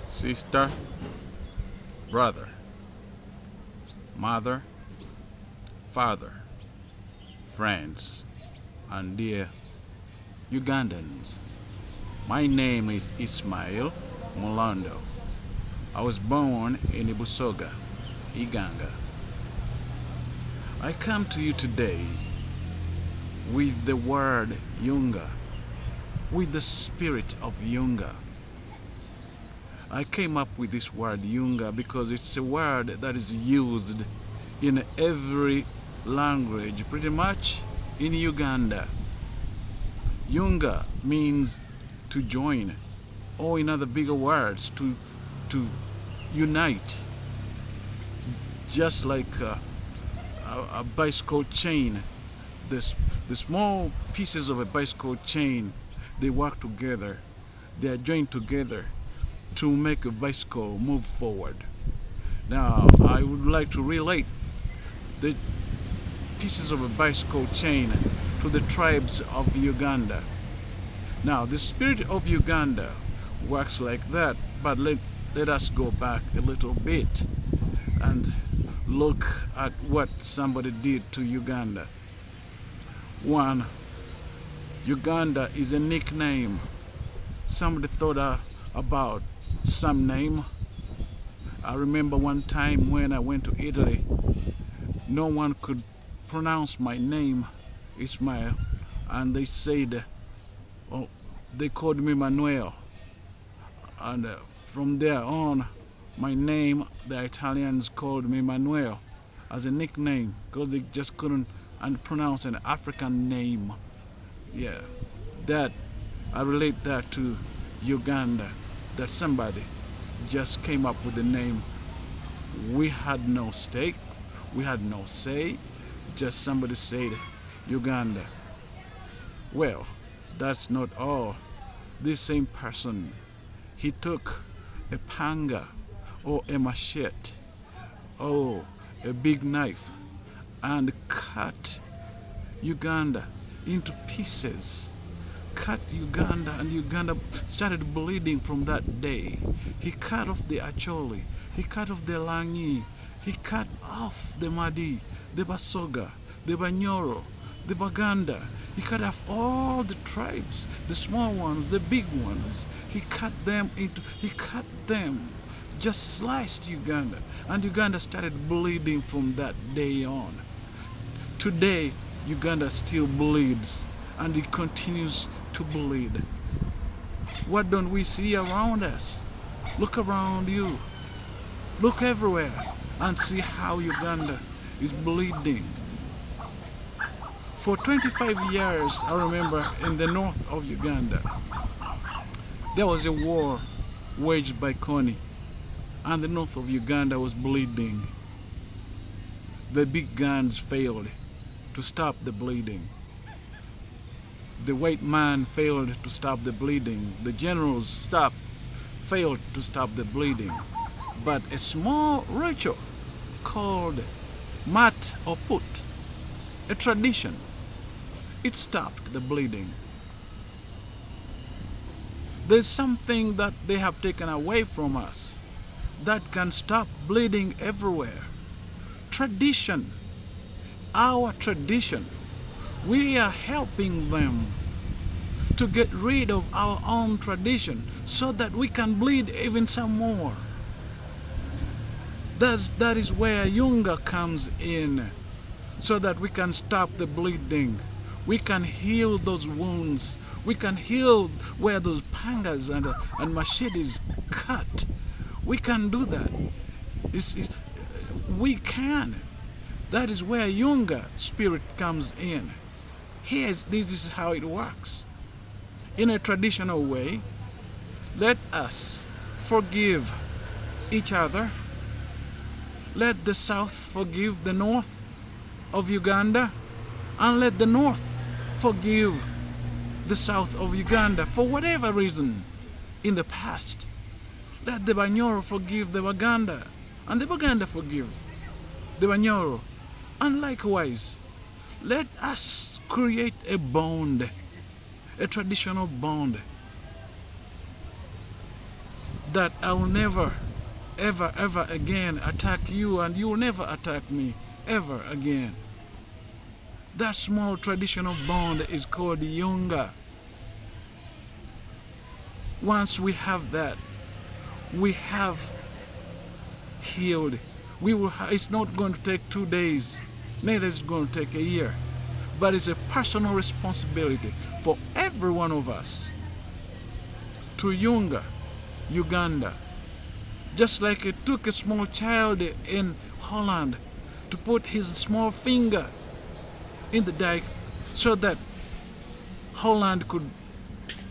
sister, brother, mother, father, friends, and dear Ugandans. My name is Ismail Mulando. I was born in Busoga, Uganda. I come to you today with the word Yunga, with the spirit of Yunga. I came up with this word Yunga because it's a word that is used in every language, pretty much in Uganda. Yunga means to join, or in other bigger words, to unite. Just like a bicycle chain, the small pieces of a bicycle chain, they work together, they are joined together to make a bicycle move forward. Now, I would like to relate the pieces of a bicycle chain to the tribes of Uganda. Now, the spirit of Uganda works like that, but let us go back a little bit and look at what somebody did to Uganda. One, Uganda is a nickname. Somebody thought about some name. I remember one time when I went to Italy, no one could pronounce my name, Ismail, and they said, oh, they called me Manuel. And from there on, my name, the Italians called me Manuel as a nickname because they just couldn't pronounce an African name. Yeah, that I relate that to Uganda, that somebody just came up with the name. We had no stake, we had no say, just somebody said Uganda. Well, that's not all. This same person, he took a panga or a machete or a big knife and cut Uganda into pieces. Cut Uganda, and Uganda started bleeding from that day. He cut off the Acholi, he cut off the Langi, he cut off the Madi, the Basoga, the Banyoro, the Baganda. He cut off all the tribes, the small ones, the big ones. He cut them, just sliced Uganda. And Uganda started bleeding from that day on. Today, Uganda still bleeds, and it continues to bleed. What don't we see around us? Look around you. Look everywhere and see how Uganda is bleeding. For 25 years, I remember in the north of Uganda, there was a war waged by Kony, and the north of Uganda was bleeding. The big guns failed to stop the bleeding. The white man failed to stop the bleeding. The generals failed to stop the bleeding. But a small ritual called mat or put, a tradition, it stopped the bleeding. There's something that they have taken away from us that can stop bleeding everywhere. Tradition. Our tradition. We are helping them to get rid of our own tradition so that we can bleed even some more. That is where Yunga comes in, so that we can stop the bleeding. We can heal those wounds. We can heal where those pangas and machetes cut. We can do that. We can. That is where Yunga spirit comes in. This is how it works. In a traditional way, let us forgive each other. Let the South forgive the North of Uganda, and let the North forgive the South of Uganda for whatever reason in the past. Let the Banyoro forgive the Baganda, and the Baganda forgive the Banyoro. And likewise, let us create a bond, a traditional bond. that I will never, ever, ever again attack you, and you will never attack me ever again. That small traditional bond is called Yunga. Once we have that, we have healed. It's not going to take 2 days, neither is it going to take a year, but it's a personal responsibility for every one of us to Yunga Uganda. Just like it took a small child in Holland to put his small finger in the dike so that Holland could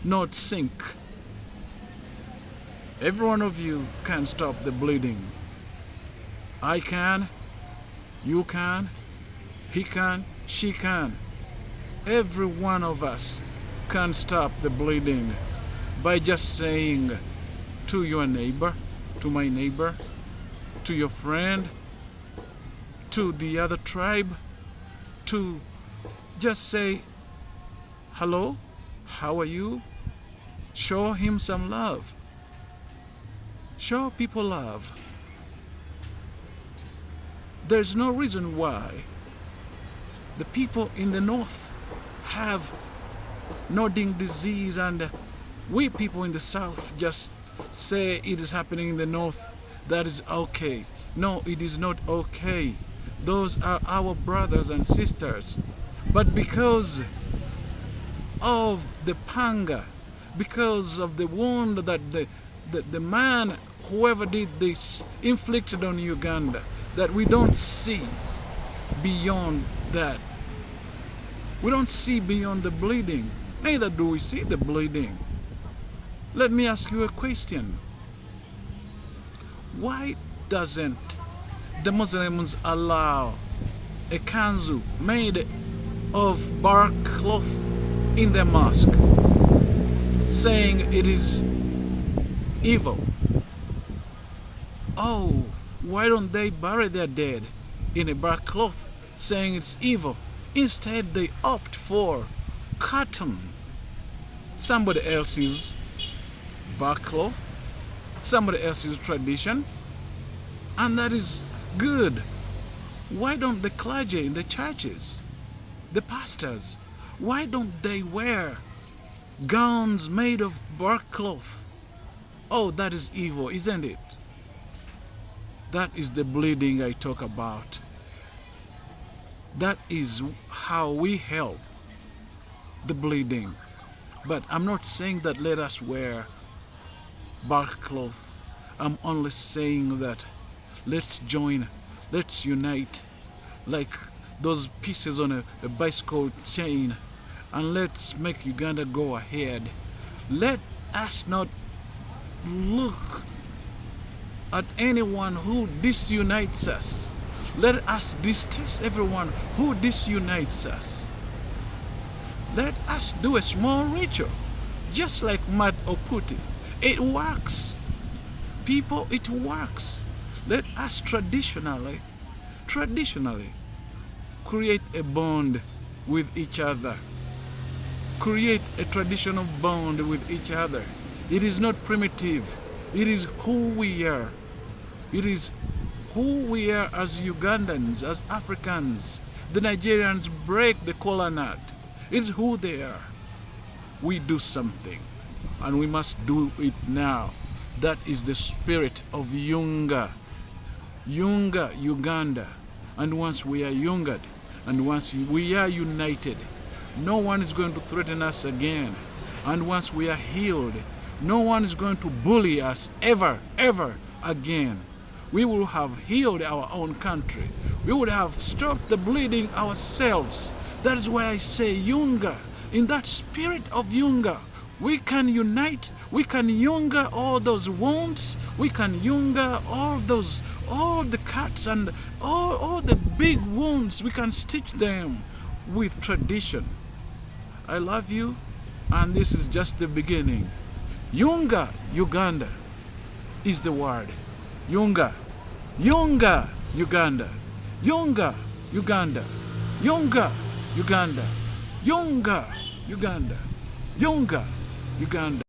not sink. Every one of you can stop the bleeding. I can, you can, he can, she can. Every one of us can stop the bleeding by just saying to your neighbor, to my neighbor, to your friend, to the other tribe, to just say, hello, how are you? Show him some love. Show people love. There's no reason why the people in the north have nodding disease and we people in the south just say it is happening in the north, that is okay. No, it is not okay. Those are our brothers and sisters. But because of the panga, because of the wound that the man, whoever did this, inflicted on Uganda, that we don't see beyond that. We don't see beyond the bleeding. Neither do we see the bleeding. Let me ask you a question. Why doesn't the Muslims allow a kanzu made of bark cloth in their mosque, saying it is evil? Oh, why don't they bury their dead in a bark cloth, saying it's evil? Instead, they opt for cotton, somebody else's bark cloth, somebody else's tradition, and that is good. Why don't the clergy in the churches, the pastors, why don't they wear gowns made of bark cloth? Oh, that is evil, isn't it? That is the bleeding I talk about. That is how we help the bleeding. But I'm not saying that let us wear bark cloth. I'm only saying that let's join, let's unite, like those pieces on a bicycle chain, and let's make Uganda go ahead. Let us not look at anyone who disunites us. Let us detest everyone who disunites us. Let us do a small ritual, just like mud or putty. It works. People, it works. Let us traditionally create a bond with each other. Create a traditional bond with each other. It is not primitive. It is who we are. It is who we are as Ugandans, as Africans. The Nigerians break the kola nut. It's who they are. We do something, and we must do it now. That is the spirit of Yunga. Yunga Uganda. And once we are yungad, and once we are united, no one is going to threaten us again. And once we are healed, no one is going to bully us ever, ever again. We will have healed our own country. We would have stopped the bleeding ourselves. That is why I say Yunga. In that spirit of Yunga, we can unite. We can Yunga all those wounds. We can Yunga all the cuts and all the big wounds. We can stitch them with tradition. I love you, and this is just the beginning. Yunga Uganda is the word. Yunga. Yunga Uganda. Yunga Uganda. Yunga Uganda. Yunga Uganda. Yunga Uganda.